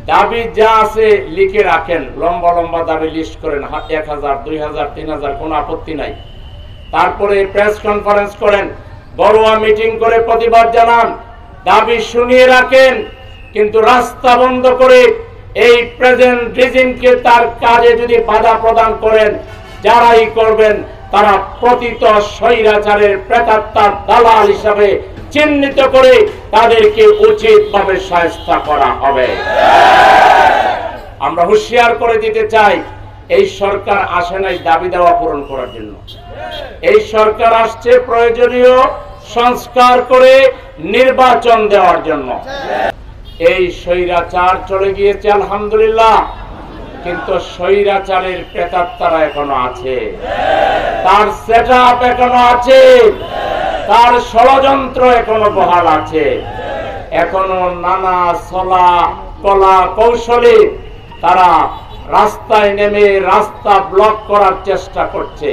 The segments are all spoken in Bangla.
দাবি যা আছে লিখে রাখেন, লম্বা লম্বা দাবি লিস্ট করেন, 1000, 2000, 3000, কোনো আপত্তি নাই। তারপরে প্রেস কনফারেন্স করেন, বড়ুয়া মিটিং করে প্রতিবাদ জানান, দাবি শুনিয়ে রাখেন, কিন্তু রাস্তা বন্ধ করে এই প্রেজেন্ট রিজিমকে তার কাজে যদি বাধা প্রদান করেন, যারাই করবেন তারা প্রতীত স্বৈরাচারের প্রেতাত্মার দালাল হিসাবে চিহ্নিত করে তাদেরকে উচিতভাবে শায়েস্তা করা হবে। আমরা হুঁশিয়ার করে দিতে চাই, এই সরকার আসে নাই দাবি দেওয়া পূরণ করার জন্য। এই সরকার আসছে প্রয়োজনীয় সংস্কার করে নির্বাচন দেওয়ার জন্য। এই স্বৈরাচার চলে গিয়েছে আলহামদুলিল্লাহ, কিন্তু স্বৈরাচারের প্রেতাত্মারা এখনো আছে, তার সেটআপ এখনো আছে, তার ষড়যন্ত্র এখনো বহাল আছে। এখনো নানা ছলা কলা কৌশলে তারা রাস্তায় নেমে রাস্তা ব্লক করার চেষ্টা করছে,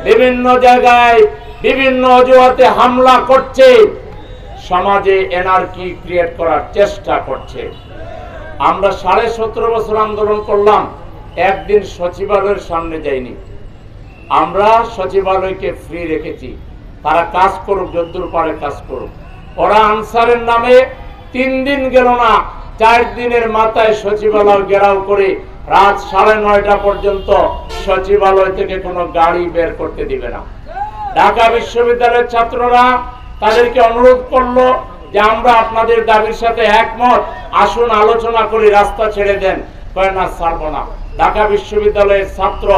বিভিন্ন জায়গায় বিভিন্ন অজুহাতে হামলা করছে, সমাজে এনার্কি ক্রিয়েট করার চেষ্টা করছে। আমরা 17.5 বছর আন্দোলন করলাম, একদিন সচিবালয়ের সামনে যাইনি। আমরা সচিবালয়কে ফ্রি রেখেছি, তারা কাজ করুক, যদ্দূর পারে কাজ করুক। ওরা আনসারের নামে 3 দিন গেল না, 4 দিনের মাথায় সচিবালয় ঘেরাও করে রাত 9:30 পর্যন্ত সচিবালয় থেকে কোনো গাড়ি বের করতে দিবে না। ঢাকা বিশ্ববিদ্যালয়ের ছাত্ররা তাদেরকে অনুরোধ করলো যে আমরা আপনাদের দাবির সাথে একমত, আসুন আলোচনা করে রাস্তা ছেড়ে দেন। কয় না, ছাড়বো না। ঢাকা বিশ্ববিদ্যালয়ের ছাত্র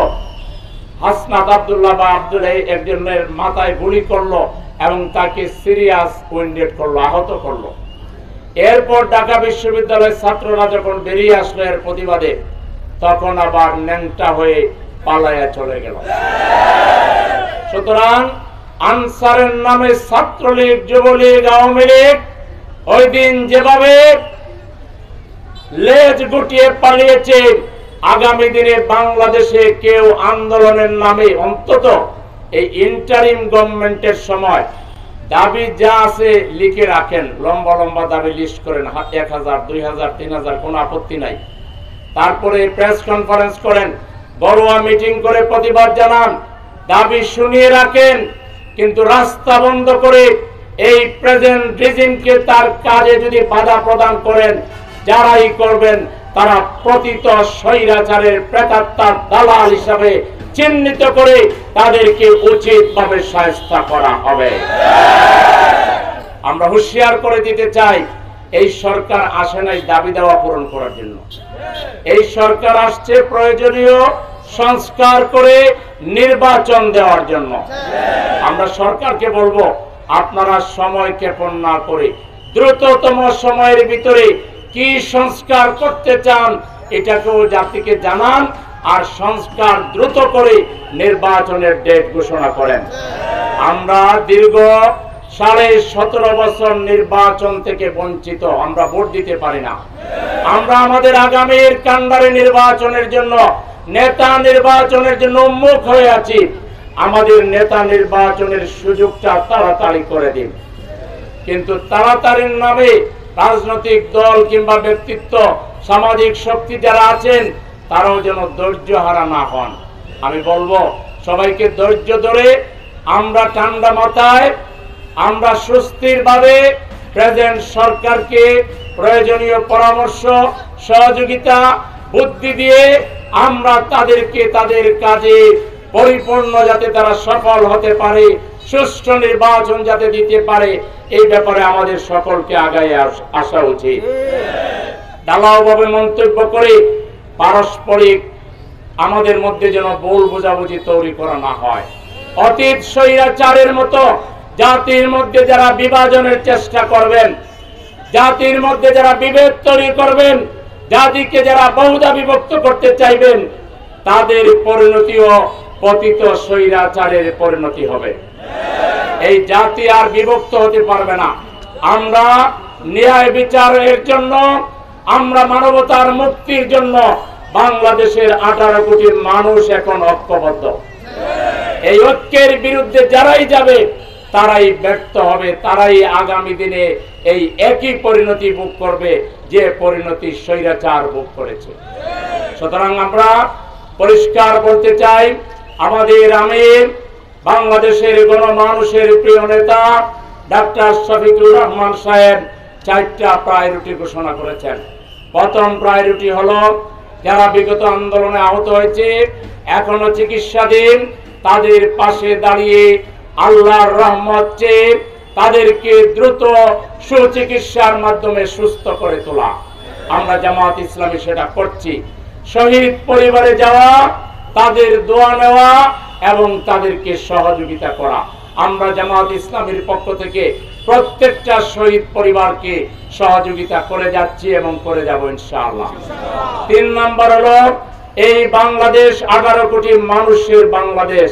হাসনাত আব্দুল্লাহ বা আব্দুল একজনের মাথায় গুলি করলো এবং তাকে সিরিয়াস উইন্ডেড করলো, আহত করলো। এরপর ঢাকা বিশ্ববিদ্যালয়ের ছাত্ররা যখন বেরিয়ে আসলো এর প্রতিবাদে, তখন আবার ন্যাংটা হয়ে পালায়া চলে গেল। সুতরাং আনসারের নামে ছাত্রলীগ, যুবলীগ, আওয়ামী লীগ ওই দিন যেভাবে লেজ গুটিয়ে পালিয়েছে, আগামী দিনে বাংলাদেশে কেউ আন্দোলনের নামে, অন্তত এই ইন্টারিম গভর্নমেন্টের সময় দাবি যা আছে লিখে রাখেন, লম্বা লম্বা দাবি লিস্ট করেন, 1000, 2000, 3000, কোনো আপত্তি নাই। তারপরে প্রেস কনফারেন্স করেন, বড়ুয়া মিটিং করে প্রতিবাদ জানান, দাবি শুনিয়ে রাখেন, কিন্তু রাস্তা বন্ধ করে এই প্রেজেন্ট রিজিমকে তার কাজে যদি বাধা প্রদান করেন, যারাই করবেন তারা প্রতীত স্বৈরাচারের প্রেতাত্মার দালাল হিসাবে চিহ্নিত করে তাদেরকে উচিতভাবে শায়েস্তা করা হবে। আমরা হুঁশিয়ার করে দিতে চাই, এই সরকার আসে নাই দাবি দেওয়া পূরণ করার জন্য। এই সরকার আসছে প্রয়োজনীয় সংস্কার করে নির্বাচন দেওয়ার জন্য। আমরা সরকারকে বলবো, আপনারা সময় ক্ষেপণ না করে দ্রুততম সময়ের ভিতরে কি সংস্কার করতে চান এটাকেও জাতিকে জানান, আর সংস্কার দ্রুত করে নির্বাচনের ডেট ঘোষণা করেন। আমরা দীর্ঘ 17.5 বছর নির্বাচন থেকে বঞ্চিত, আমরা ভোট দিতে পারি না। আমরা আমাদের আগামীর কান্ডারি নির্বাচনের জন্য, নেতা নির্বাচনের জন্য উন্মুখ হয়ে আছি। আমাদের নেতা নির্বাচনের সুযোগটা তাড়াতাড়ি করে দিন। কিন্তু তাড়াতাড়ির নামে রাজনৈতিক দল কিংবা ব্যক্তিত্ব, সামাজিক শক্তি যারা আছেন, তারাও যেন ধৈর্য হারা না হন। আমি বলবো সবাইকে ধৈর্য ধরে আমরা ঠান্ডা মাথায়, আমরা সুস্থির ভাবে প্রেজেন্ট সরকারকে প্রয়োজনীয় পরামর্শ, সহযোগিতা, বুদ্ধি দিয়ে আমরা তাদেরকে তাদের কাজে পরিপূর্ণ যাতে তারা সফল হতে পারে, সুষ্ঠু নির্বাচন যাতে দিতে পারে, এই ব্যাপারে আমাদের সকলকে আগায় আসা উচিত। ঢালাওভাবে মন্তব্য করে পারস্পরিক আমাদের মধ্যে যেন ভুল বোঝাবুঝি তৈরি করা না হয়। অতীত স্বৈরাচারের মতো জাতির মধ্যে যারা বিভাজনের চেষ্টা করবেন, জাতির মধ্যে যারা বিভেদ তৈরি করবেন, জাতিকে যারা বহুদা বিভক্ত করতে চাইবেন, তাদের পরিণতিও পতিত স্বৈরাচারের পরিণতি হবে। এই জাতি আর বিভক্ত হতে পারবে না। আমরা ন্যায় বিচারের জন্য, আমরা মানবতার মুক্তির জন্য বাংলাদেশের 18 কোটি মানুষ এখন ঐক্যবদ্ধ। এই ঐক্যের বিরুদ্ধে যারাই যাবে তারাই ব্যর্থ হবে, তারাই আগামী দিনে এই একই পরিণতি ভোগ করবে যে পরিণতি স্বৈরাচার ভোগ করেছে। সুতরাং আমরা পরিষ্কার বলতে চাই, আমাদের আমির বাংলাদেশের গণমানুষের প্রিয় নেতা ডাক্তার শফিকুর রহমান সাহেব 4টা প্রায়োরিটি ঘোষণা করেছেন। প্রথম প্রায়োরিটি হলো যারা বিগত আন্দোলনে আহত হয়েছে, এখনো চিকিৎসাধীন, তাদের পাশে দাঁড়িয়ে আল্লাহর রহমত চেয়ে তাদেরকে দ্রুত সুচিকিৎসার মাধ্যমে সুস্থ করে তোলা। আমরা জামাত ইসলামী সেটা করছি। শহীদ পরিবারে যাওয়া, তাদের দোয়া নেওয়া এবং তাদেরকে সহযোগিতা করা। আমরা জামাত ইসলামীর পক্ষ থেকে প্রত্যেকটা শহীদ পরিবারকে সহযোগিতা করে যাচ্ছি এবং করে যাব ইনশাআল্লাহ। 3 নম্বর হলো এই বাংলাদেশ 18 কোটি মানুষের বাংলাদেশ।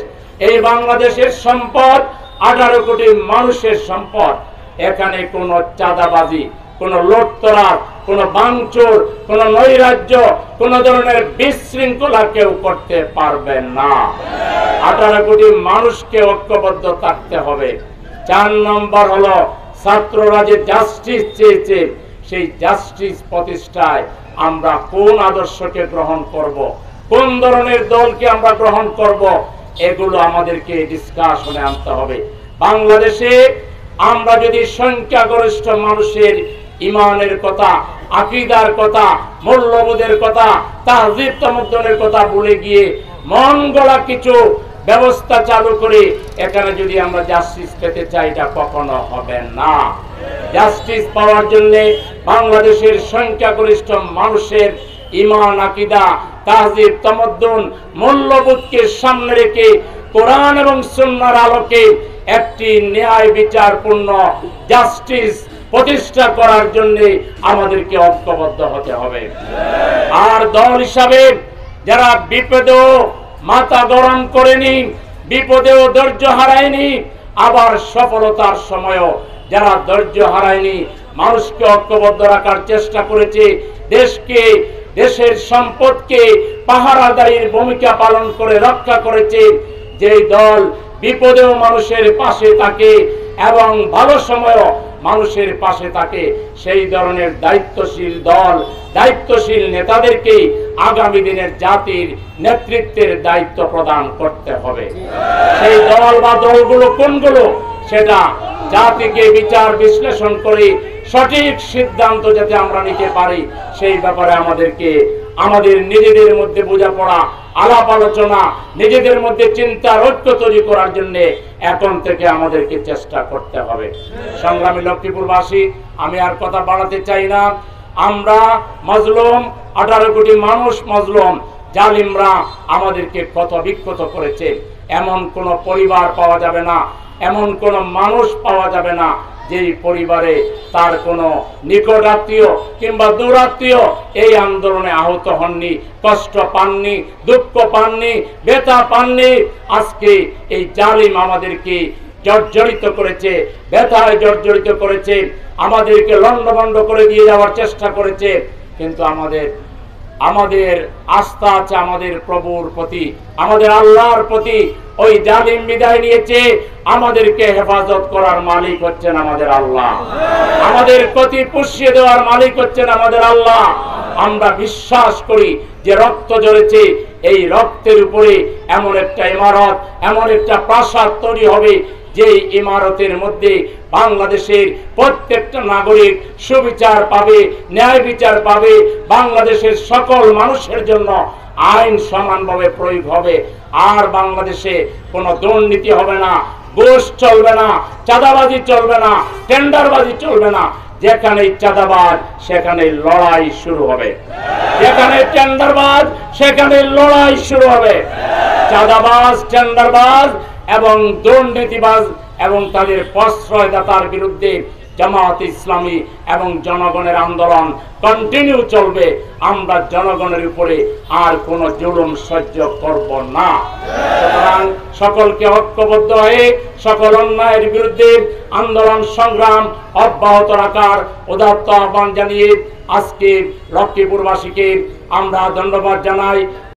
এই বাংলাদেশের সম্পদ 18 কোটি মানুষের সম্পদ। এখানে কোনো চাঁদাবাজি, কোনো লুটতরাজ, কোনো ভাঙচুর, কোনো নৈরাজ্য, কোনো ধরনের বিশৃঙ্খলা কেউ করতে পারবে না। 18 কোটি মানুষকে ঐক্যবদ্ধ থাকতে হবে। 4 নম্বর হলো ছাত্ররা যে জাস্টিস চেয়েছে, সেই জাস্টিস প্রতিষ্ঠায় আমরা কোন আদর্শকে গ্রহণ করব, কোন ধরনের দলকে আমরা গ্রহণ করব, এগুলো আমাদেরকে ডিসকাশনে আনতে হবে। বাংলাদেশে আমরা যদি সংখ্যাগরিষ্ঠ মানুষের ইমানের কথা, আকীদার কথা, মূল্যবোধের কথা, তাহযীব তামাদ্দুনের কথা ভুলে গিয়ে মন গড়া কিছু ব্যবস্থা চালু করে এখানে যদি আমরা জাস্টিস পেতে চাই, এটা কখনো হবে না। জাস্টিস পাওয়ার জন্য বাংলাদেশের সংখ্যাগরিষ্ঠ মানুষের ইমান, আকীদা, তাহযীব তামাদ্দুন, মূল্যবোধকে সামনে রেখে কোরআন এবং সুন্নাহর আলোকে একটি ন্যায় বিচারপূর্ণ জাস্টিস প্রতিষ্ঠা করার জন্য আমাদেরকে ঐক্যবদ্ধ হতে হবে। আর দল হিসাবে যারা বিপদেও মাথা গরম করেনি, বিপদেও ধৈর্য হারায়নি, আবার সফলতার সময়ও যারা ধৈর্য হারায়নি, মানুষকে ঐক্যবদ্ধ রাখার চেষ্টা করেছে, দেশকে, দেশের সম্পদকে পাহারাদারির ভূমিকা পালন করে রক্ষা করেছে, যেই দল বিপদেও মানুষের পাশে থাকে এবং ভালো সময়ও মানুষের পাশে থাকে, সেই ধরনের দায়িত্বশীল দল, দায়িত্বশীল নেতাদেরকে আগামী দিনের জাতির নেতৃত্বের দায়িত্ব প্রদান করতে হবে। সেই দল বা দলগুলো কোনগুলো, সেটা জাতিকে বিচার বিশ্লেষণ করে সঠিক সিদ্ধান্ত যাতে আমরা নিতে পারি, সেই ব্যাপারে আমাদের নিজেদের মধ্যে বোঝাপড়া, আলাপ আলোচনা, নিজেদের মধ্যে চিন্তার ঐক্য তৈরি করার জন্য এখন থেকে আমাদেরকে চেষ্টা করতে হবে। সংগ্রামী লক্ষ্মীপুরবাসী, আমি আর কথা বাড়াতে চাই না। আমরা মজলুম, 18 কোটি মানুষ মজলুম। জালিমরা আমাদেরকে ক্ষত বিক্ষত করেছে। এমন কোন পরিবার পাওয়া যাবে না, এমন কোন মানুষ পাওয়া যাবে না যেই পরিবারে তার কোনো নিকট আত্মীয় কিংবা দূর আত্মীয় এই আন্দোলনে আহত হননি, কষ্ট পাননি, দুঃখ পাননি, ব্যথা পাননি। আজকে এই জালিম আমাদেরকে জর্জরিত করেছে, ব্যথায় জর্জরিত করেছে, আমাদেরকে লণ্ডভণ্ড করে দিয়ে যাওয়ার চেষ্টা করেছে। কিন্তু আমাদের আস্থা আছে আমাদের প্রভুর প্রতি, আমাদের আল্লাহর প্রতি। ওই জালিম বিদায় নিয়েছে, আমাদেরকে হেফাজত করার মালিক হচ্ছেন আমাদের আল্লাহ, আমাদের ক্ষতি পুষিয়ে দেওয়ার মালিক হচ্ছেন আমাদের আল্লাহ। আমরা বিশ্বাস করি যে রক্ত ঝরেছে, এই রক্তের উপরে এমন একটা ইমারত, এমন একটা প্রাসাদ তৈরি হবে, যে ইমারতের মধ্যে বাংলাদেশের প্রত্যেকটা নাগরিক সুবিচার পাবে, ন্যায় বিচার পাবে। বাংলাদেশের সকল মানুষের জন্য আইন সমানভাবে প্রয়োগ হবে। আর বাংলাদেশে কোনো দুর্নীতি হবে না, ঘুষ চলবে না, চাঁদাবাজি চলবে না, টেন্ডারবাজি চলবে না। যেখানে চাঁদাবাজ সেখানে লড়াই শুরু হবে, যেখানে টেন্ডারবাজ সেখানে লড়াই শুরু হবে। চাঁদাবাজ, টেন্ডারবাজ এবং দুর্নীতিবাজ এবং তাদের প্রশ্রয়দাতার বিরুদ্ধে জামাত ইসলামী এবং জনগণের আন্দোলন কন্টিনিউ চলবে। আমরা জনগণের উপরে আর কোনো জুলুম সহ্য করব না। সুতরাং সকলকে ঐক্যবদ্ধ হয়ে সকল অন্যায়ের বিরুদ্ধে আন্দোলন সংগ্রাম অব্যাহত রাখার উদাত্ত আহ্বান জানিয়ে আজকে লক্ষ্মীপুরবাসীকে আমরা ধন্যবাদ জানাই।